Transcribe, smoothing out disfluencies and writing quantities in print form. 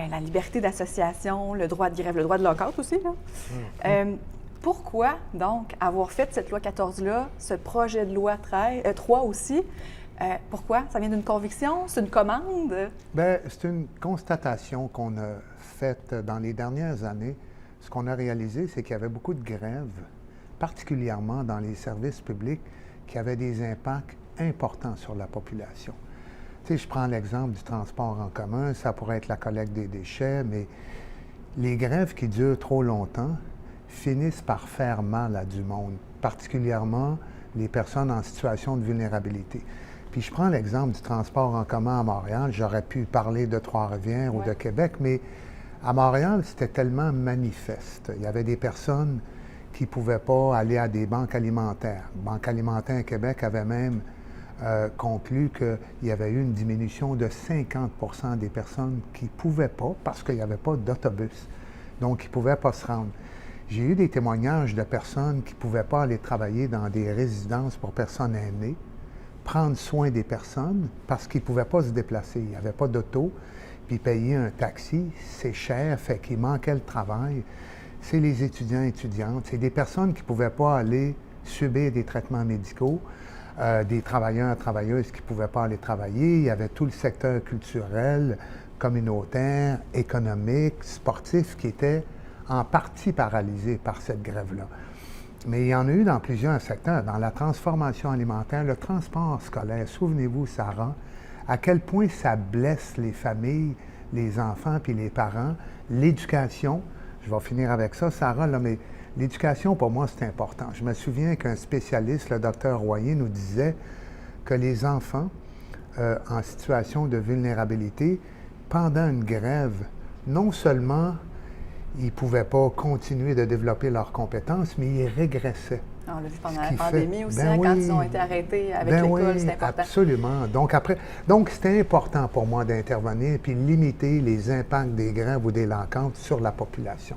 bien, la liberté d'association, le droit de grève, le droit de lockout aussi. Là. Pourquoi, donc, avoir fait cette loi 14-là, ce projet de loi 3 aussi, pourquoi? Ça vient d'une conviction? C'est une commande? Bien, c'est une constatation qu'on a faite dans les dernières années. Ce qu'on a réalisé, c'est qu'il y avait beaucoup de grèves, particulièrement dans les services publics, qui avaient des impacts importants sur la population. Tu sais, je prends l'exemple du transport en commun, ça pourrait être la collecte des déchets, mais les grèves qui durent trop longtemps finissent par faire mal à du monde, particulièrement les personnes en situation de vulnérabilité. Puis je prends l'exemple du transport en commun à Montréal. J'aurais pu parler de Trois-Rivières ou de Québec, mais à Montréal, c'était tellement manifeste. Il y avait des personnes qui ne pouvaient pas aller à des banques alimentaires. Banque alimentaire à Québec avait même conclu qu'il y avait eu une diminution de 50 des personnes qui ne pouvaient pas parce qu'il n'y avait pas d'autobus. Donc, ils ne pouvaient pas se rendre. J'ai eu des témoignages de personnes qui ne pouvaient pas aller travailler dans des résidences pour personnes aînées, prendre soin des personnes parce qu'ils ne pouvaient pas se déplacer. Il n'y avait pas d'auto, puis payer un taxi, c'est cher, fait qu'il manquait le travail. C'est les étudiants et étudiantes, c'est des personnes qui ne pouvaient pas aller subir des traitements médicaux, des travailleurs et travailleuses qui ne pouvaient pas aller travailler. Il y avait tout le secteur culturel, communautaire, économique, sportif qui était en partie paralysé par cette grève-là. Mais il y en a eu dans plusieurs secteurs, dans la transformation alimentaire, le transport scolaire. Souvenez-vous, Sarah, à quel point ça blesse les familles, les enfants puis les parents. L'éducation, je vais finir avec ça, Sarah, là, mais l'éducation, pour moi, c'est important. Je me souviens qu'un spécialiste, le docteur Royer, nous disait que les enfants en situation de vulnérabilité, pendant une grève, non seulement ils ne pouvaient pas continuer de développer leurs compétences, mais ils régressaient. On l'a vu pendant la pandémie aussi, quand ils ont été arrêtés avec l'école, c'est important. Absolument. Donc, c'était important pour moi d'intervenir puis limiter les impacts des grèves ou des lockouts sur la population.